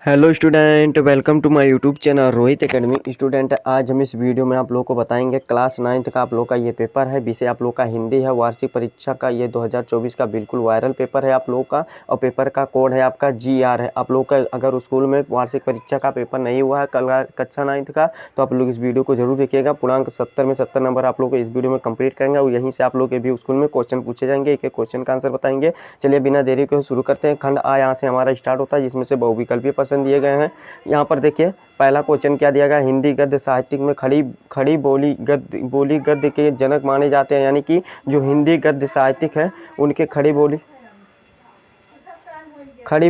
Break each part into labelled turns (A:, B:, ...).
A: Hello student, welcome to my YouTube channel Rohit academy. Student, आज हम इस वीडियो में आप लोगों को बताएंगे क्लास 9th का आप लोग का ये पेपर है। विषय आप लोग का हिंदी है। वार्षिक परीक्षा का ये 2024 का बिल्कुल वायरल पेपर है आप लोग का। और पेपर का कोड है आपका GR है। आप लोग का अगर स्कूल में वार्षिक परीक्षा का पेपर नहीं हुआ है कल कक्षा 9th का, तो आप लोग इस वीडियो को जरूर देखिएगा। पूर्णांक 70 में 70 नंबर आप लोग को इस वीडियो में कंप्लीट करेंगे और यहीं से आप लोग के भी स्कूल में क्वेश्चन पूछे जाएंगे। एक एक क्वेश्चन का आंसर बताएंगे। चलिए बिना देरी के शुरू करते हैं। खंड आ यहाँ से हमारा स्टार्ट होता है, जिसमें से बहुविकल्पीय प्रश्न दिए गए हैं। यहाँ पर देखिए पहला क्वेश्चन क्या दिया गया। हिंदी गद्य साहित्य में खड़ी बोली गद्य के जनक माने जाते हैं। यानी कि जो हिंदी गद्य साहित्यिक है उनके खड़ी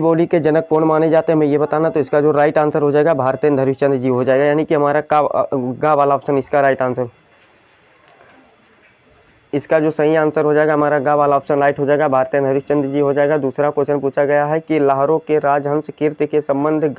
A: बोली के जनक कौन माने जाते हैं, हमें ये बताना। तो इसका जो राइट आंसर हो जाएगा भारतेंद्र हरिश्चंद्र जी हो जाएगा। यानी कि हमारा गा वाला ऑप्शन इसका राइट आंसर। इसका जो सही आंसर हो जाएगा हमारा गा वाला ऑप्शन राइट हो जाएगा, भारतेंद्र हरिश्चंद्र जी हो जाएगा। दूसरा क्वेश्चन पूछा गया है कि लहरों के राजहंस कीर्ति के संबंध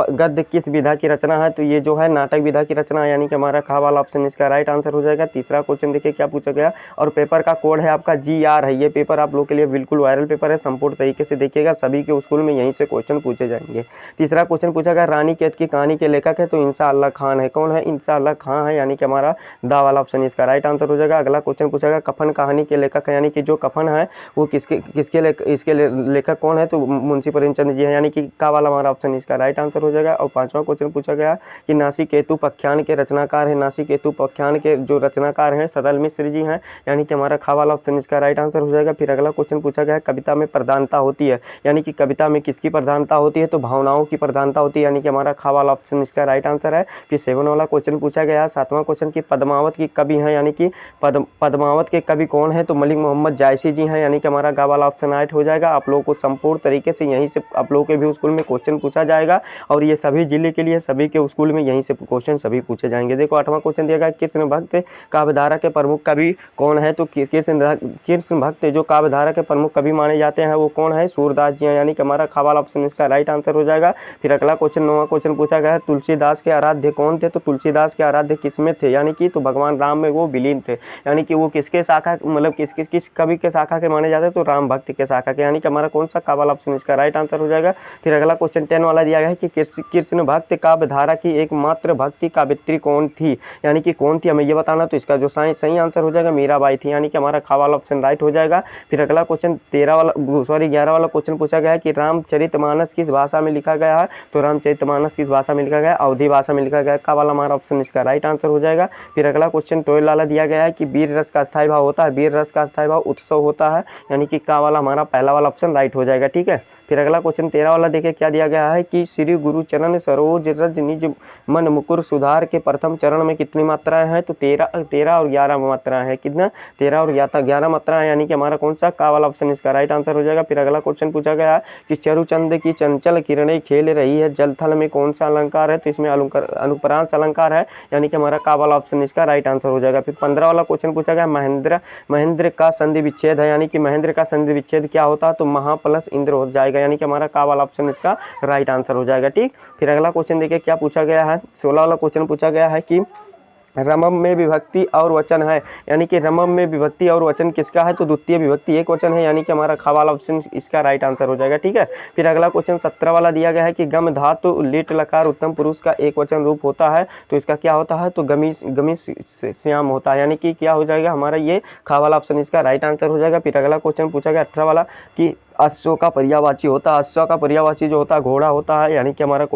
A: गद्य किस विधा की रचना है। तो ये जो है नाटक विधा की रचना है। यानी कि हमारा खा वाला ऑप्शन इसका राइट आंसर हो जाएगा। तीसरा क्वेश्चन देखिए क्या पूछा गया, और पेपर का कोड है आपका GR है। ये पेपर आप लोग के लिए बिल्कुल वायरल पेपर है। संपूर्ण तरीके से देखिएगा, सभी के स्कूल में यहीं से क्वेश्चन पूछे जाएंगे। तीसरा क्वेश्चन पूछा गया रानी कैद की कहानी के लेखक है, तो इंसा अल्लाह खान है। कौन है? इंसा अल्लाह खान है। यानी कि हमारा दा वाला ऑप्शन इसका राइट आंसर हो जाएगा। अगला क्वेश्चन पूछा गया कफन कहानी के लेखक है। यानी कि जो कफन है वो इसके लेखक कौन है, तो मुंशी प्रेमचंद जी है। यानी कि का वाला हमारा ऑप्शन इसका राइट आंसर हो जाएगा। और पांचवा क्वेश्चन पूछा गया कि नासिकेतु पख्यान के रचनाकार है। नासिकेतु पख्यान के जो रचनाकार हैं सरल मिश्र जी हैं। यानी कि हमारा खा वाला ऑप्शन इसका राइट आंसर हो जाएगा। फिर अगला क्वेश्चन पूछा गया कविता में प्रधानता होती है। यानी कि कविता में किसकी प्रधानता होती है, तो भावनाओं की प्रधानता होती है। यानी कि हमारा खा वाला ऑप्शन इसका राइट आंसर है। फिर 7 वाला क्वेश्चन पूछा गया, 7वां क्वेश्चन की पद्मावत की कवि है। यानी कि पद्मावत के कवि कौन है, तो मलिक मोहम्मद जायसी जी हैं। यानी कि हमारा गा वाला ऑप्शन राइट हो जाएगा। आप लोगों को संपूर्ण तरीके से यहीं से आप लोगों के भी स्कूल में क्वेश्चन पूछा जाएगा। और ये सभी जिले के लिए सभी के स्कूल में यहीं से क्वेश्चन सभी पूछे जाएंगे। देखो 8वां क्वेश्चन दिया गया कृष्ण भक्त काव्यधारा के प्रमुख कवि कौन है, तो कृष्ण भक्त जो काव्यधारा के प्रमुख कवि माने जाते हैं वो कौन है, सूरदास जी हैं। यानी कि हमारा खा वाला ऑप्शन इसका राइट आंसर हो जाएगा। फिर अगला क्वेश्चन 9वां क्वेश्चन पूछा गया है तुलसीदास के आराध्य कौन थे, तो तुलसीदास के आराध्य किसमें थे, यानी कि तो भगवान राम में वो विलीन थे। यानी कि वो किसके शाखा मतलब किस कवि के शाखा के माने जाते हैं, तो राम भक्त के शाखा के। यानी कि हमारा कौन सा का वाला ऑप्शन इसका राइट आंसर हो जाएगा। फिर अगला क्वेश्चन 10 वाला दिया गया है कि कृष्ण भक्त काव्यधारा की एकमात्र भक्ति काव्यत्री कौन थी, यानी कि कौन थी, हमें ये बताना। तो इसका जो सही आंसर हो जाएगा मीराबाई थी। यानी कि हमारा खा वाला ऑप्शन राइट हो जाएगा। फिर अगला क्वेश्चन 11 वाला क्वेश्चन पूछा गया है कि रामचरितमानस किस भाषा में लिखा गया है, तो रामचरितमानस किस भाषा में लिखा गया, अवधी भाषा में लिखा गया। का वाला हमारा ऑप्शन इसका राइट आंसर हो जाएगा। फिर अगला क्वेश्चन 12 वाला दिया गया है कि वीर रस का स्थायी भाव होता है। वीर रस का स्थायी भाव उत्सव होता है। यानी कि का वाला हमारा पहला वाला ऑप्शन राइट हो जाएगा। ठीक है। फिर अगला क्वेश्चन 13 वाला देखिए क्या दिया गया है कि श्री गुरु चरण सरोज रज निज मन मुकुर सुधार के प्रथम चरण में कितनी मात्राएं हैं, तो 13 और 11 मात्राएं हैं। कितना? 13 और 11 मात्राएं। यानी कि हमारा कौन सा का वाला ऑप्शन इसका राइट आंसर हो जाएगा। फिर अगला क्वेश्चन पूछा गया कि चरुचंद की चंचल किरणें खेल रही है जलथल में कौन सा अलंकार है, तो इसमें अनुप्रांश अलंकार है। यानी कि हमारा का वाला ऑप्शन इसका राइट आंसर हो जाएगा। फिर 15 वाला क्वेश्चन पूछा गया महेंद्र का संधि विच्छेद है। यानी कि महेंद्र का संधि विच्छेद क्या होता है, तो महा प्लस इंद्र हो जाएगा। यानी कि हमारा का वाला ऑप्शन इसका राइट आंसर हो जाएगा। ठीक। फिर अगला क्वेश्चन देखिए क्या पूछा गया है। 16 वाला क्वेश्चन पूछा गया है कि रमम में विभक्ति और वचन है। यानी कि रमम में विभक्ति और वचन किसका है, तो द्वितीय विभक्ति एक वचन है। यानी कि हमारा खा वाला ऑप्शन इसका राइट आंसर हो जाएगा। ठीक है। फिर अगला क्वेश्चन 17 वाला दिया गया है कि गम धातु लिट लकार उत्तम पुरुष का एक वचन रूप होता है, तो इसका क्या होता है, तो गमी श्याम होता है। यानी कि क्या हो जाएगा हमारा ये खा वाला ऑप्शन इसका राइट आंसर हो जाएगा। फिर अगला क्वेश्चन पूछा गया 18 वाला कि अश्व का पर्यायवाची होता है। अश्व का पर्यायवाची जो होता है घोड़ा होता है। यानी कि हमारा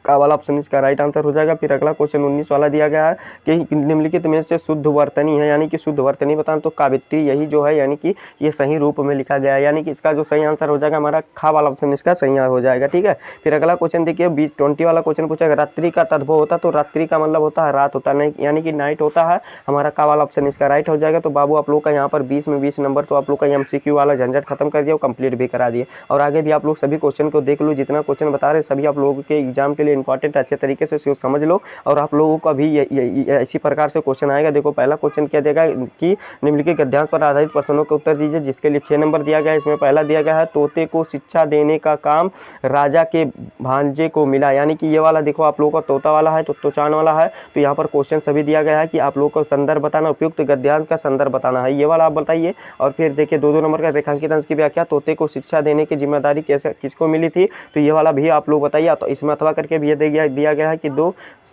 A: का वाला ऑप्शन इसका राइट आंसर हो जाएगा। फिर अगला क्वेश्चन 19 वाला दिया गया है कि निम्नलिखित में से शुद्ध वर्तनी है। यानी कि शुद्ध वर्तनी बताना, तो काव्यत्री यही जो है, यानी कि ये सही रूप में लिखा गया है। यानी कि इसका जो सही आंसर हो जाएगा हमारा खा वाला ऑप्शन इसका सही हो जाएगा। ठीक है। फिर अगला क्वेश्चन देखिए 20 वाला क्वेश्चन पूछा रात्रि का तद्भव होता, तो रात्रि का मतलब होता है रात होता है, यानी कि नाइट होता है। हमारा का वाला ऑप्शन इसका राइट हो जाएगा। तो बाबू आप लोग का यहाँ पर 20 में 20 नंबर, तो आप लोग का MCQ वाला झंझट खत्म कर दिया और कंप्लीट भी करा दिए। और आगे भी आप लोग सभी क्वेश्चन को देख लो, जितना क्वेश्चन बता रहे सभी आप लोगों के एग्जाम के लिए लिए इंपॉर्टेंट अच्छे तरीके से समझ लो। और आप लोगों को अभी इसी प्रकार से क्वेश्चन आएगा। देखो पहला क्वेश्चन क्या देगा कि निम्नलिखित गद्यांश पर आधारित प्रश्नों के उत्तर दीजिए, जिसके लिए 6 नंबर दिया गया है। इसमें पहला दिया गया है तोते को शिक्षा देने का काम राजा के भांजे को मिला, यानी कि ये वाला देखो आप लोगों का तोता वाला है, तो चांद वाला है। तो यहाँ पर क्वेश्चन सभी दिया गया है कि आप लोगों को संदर्भ बताना, उपयुक्त गद्यांश का संदर्भ बताना है, ये वाला आप बताइए। और फिर देखिए 2-2 नंबर का रेखांकित अंश की व्याख्या, तोते को शिक्षा देने की जिम्मेदारी कैसे किसको मिली थी, तो ये वाला भी आप लोग बताइए। तो इसमें अथवा करके भी दिया गया है कि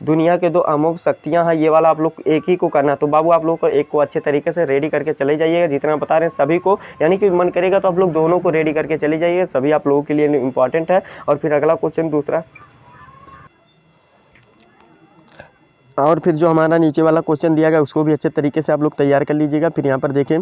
A: दुनिया के 2 अमोघ शक्तियां हैं, ये वाला आप लोग एक ही को करना है। तो बाबू आप लोग को एक को अच्छे तरीके से रेडी करके चले जाइएगा, जितना बता रहे हैं सभी को, यानी कि मन करेगा तो आप लोग दोनों को रेडी करके चले जाइए, सभी आप लोगों के लिए इंपॉर्टेंट है। और फिर अगला क्वेश्चन दूसरा, और फिर जो हमारा नीचे वाला क्वेश्चन दिया गया उसको भी अच्छे तरीके से आप लोग तैयार कर लीजिएगा। फिर यहाँ पर देखें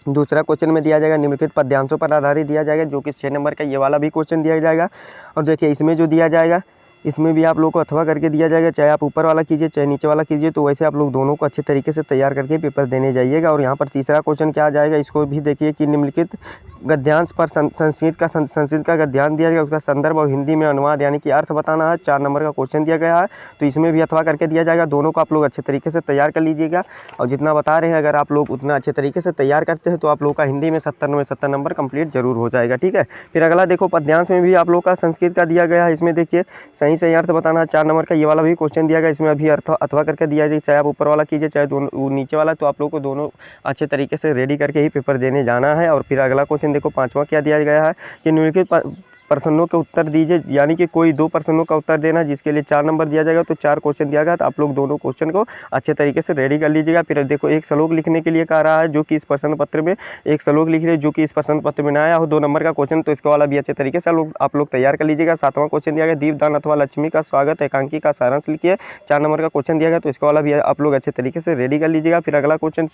A: दूसरा क्वेश्चन में दिया जाएगा निम्नलिखित पद्यांशों पर आधारित दिया जाएगा, जो कि 6 नंबर का ये वाला भी क्वेश्चन दिया जाएगा। और देखिए इसमें जो दिया जाएगा इसमें भी आप लोग को अथवा करके दिया जाएगा, चाहे आप ऊपर वाला कीजिए चाहे नीचे वाला कीजिए, तो वैसे आप लोग दोनों को अच्छे तरीके से तैयार करके पेपर देने जाइएगा। और यहाँ पर तीसरा क्वेश्चन क्या आ जाएगा, इसको भी देखिए कि निम्नलिखित गद्यांश पर संस्कृत का गद्यांश दिया गया, उसका संदर्भ और हिंदी में अनुवाद यानी कि अर्थ बताना है। 4 नंबर का क्वेश्चन दिया गया है, तो इसमें भी अथवा करके दिया जाएगा। दोनों को आप लोग अच्छे तरीके से तैयार कर लीजिएगा। और जितना बता रहे हैं अगर आप लोग उतना अच्छे तरीके से तैयार करते हैं तो आप लोग का हिंदी में 70 नंबर कंप्लीट जरूर हो जाएगा, ठीक है। फिर अगला देखो पद्यांश में भी आप लोग का संस्कृत का दिया गया है, इसमें देखिए सही अर्थ बताना, 4 नंबर का ये वाला भी क्वेश्चन दिया गया, इसमें अभी अर्थ अथवा करके दिया जाए, चाहे आप ऊपर वाला कीजिए चाहे दोनों नीचे वाला, तो आप लोग को दोनों अच्छे तरीके से रेडी करके ही पेपर देने जाना है। और फिर अगला क्वेश्चन देखो 5वां क्या दिया गया है कि निम्नलिखित प्रश्नों के उत्तर दीजिए, यानी कि कोई 2 प्रश्नों का उत्तर देना, जिसके लिए 4 नंबर दिया जाएगा। तो 4 क्वेश्चन दिया गया, तो आप लोग दोनों क्वेश्चन को अच्छे तरीके से रेडी कर लीजिएगा। फिर देखो एक श्लोक लिखने के लिए कह रहा है, जो कि इस प्रश्न पत्र में एक श्लोक लिख रहे जो कि इस प्रश्न पत्र में ना आया हो, 2 नंबर का क्वेश्चन, तो इसका वाला भी अच्छे तरीके से आप लोग तैयार कर लीजिएगा। 7वां क्वेश्चन दिया गया दीपदान अथवा लक्ष्मी का स्वागत एकांकी का सारांश लिखिए, 4 नंबर का क्वेश्चन दिया गया, तो इसका वाला भी आप लोग अच्छे तरीके से रेडी कर लीजिएगा। फिर अगला क्वेश्चन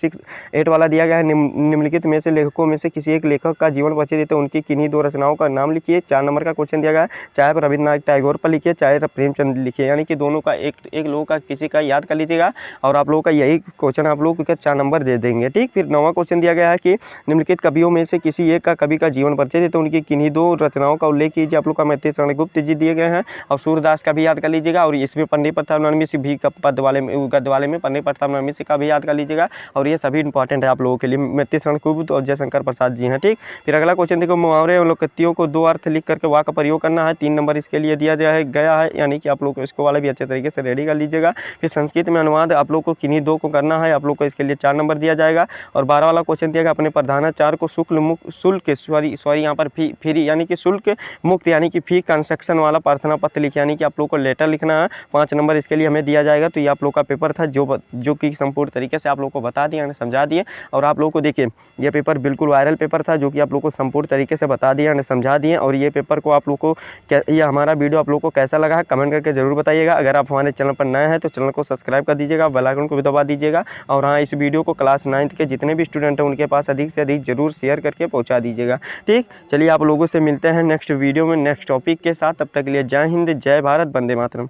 A: 8 वाला दिया गया है निम्नलिखित में से लेखकों में से किसी एक लेखक का जीवन परिचय देते उनकी किन्हीं 2 रचनाओं का नाम लिखिए, 4 नंबर का क्वेश्चन दिया गया, चाहे आप रविन्द्रनाथ टैगोर पर लिखिए चाहे प्रेमचंद लिखिए, यानी कि दोनों का एक लोगों का किसी का याद कर लीजिएगा। और आप लोगों का यही क्वेश्चन आप लोग 4 नंबर दे देंगे, ठीक। फिर 9वां क्वेश्चन दिया गया है कि निम्नलिखित कवियों में से किसी एक का कवि का जीवन परिचय देते उनकी किन्हीं 2 रचनाओं का उल्लेख कीजिए। आप लोग का मैत्री शरण गुप्त जी दिए गए हैं, और सूरदास का भी याद कर लीजिएगा। और इसमें पंडित प्रताप मिश्र भी गद्य वाले में पंडित प्रताप मिश्र का भी याद कर लीजिएगा। और ये सभी इंपॉर्टेंट है आप लोगों के लिए, मैत्री शरण गुप्त और जयशंकर प्रसाद जी हैं, ठीक। फिर अगला क्वेश्चन देखो मुहावरे और लोकोक्तियों को 2 अर्थ लिख करके वाक्य प्रयोग करना है, 3 नंबर इसके लिए दिया गया है, यानी कि आप लोग को इसको वाला भी अच्छे तरीके से रेडी कर लीजिएगा। फिर संस्कृत में अनुवाद आप लोग को किन्हीं 2 को करना है, आप लोग को इसके लिए 4 नंबर दिया जाएगा। और 12 वाला क्वेश्चन दिया गया अपने प्रधानाचार्य को शुल्क यहाँ पर फ्री यानी कि शुल्क मुक्त यानी कि फी कंस्ट्रक्शन वाला प्रार्थना पत्र लिखे, यानी कि आप लोग को लेटर लिखना है, 5 नंबर इसके लिए हमें दिया जाएगा। तो ये आप लोग का पेपर था जो कि संपूर्ण तरीके से आप लोग को बता दिया समझा दिए। और आप लोग को देखिए ये पेपर बिल्कुल वायरल पेपर था, जो कि आप लोग को संपूर्ण तरीके से बता दिया समझा दिए। और ये पेपर को आप लोग को ये हमारा वीडियो आप लोग को कैसा लगा है कमेंट करके जरूर बताइएगा। अगर आप हमारे चैनल पर नए हैं तो चैनल को सब्सक्राइब कर दीजिएगा, बेल आइकन को भी दबा दीजिएगा। और हाँ, इस वीडियो को क्लास 9th के जितने भी स्टूडेंट हैं उनके पास अधिक से अधिक जरूर शेयर करके पहुंचा दीजिएगा, ठीक। चलिए आप लोगों से मिलते हैं नेक्स्ट वीडियो में नेक्स्ट टॉपिक के साथ, तब तक के लिए जय हिंद, जय भारत, वंदे मातरम।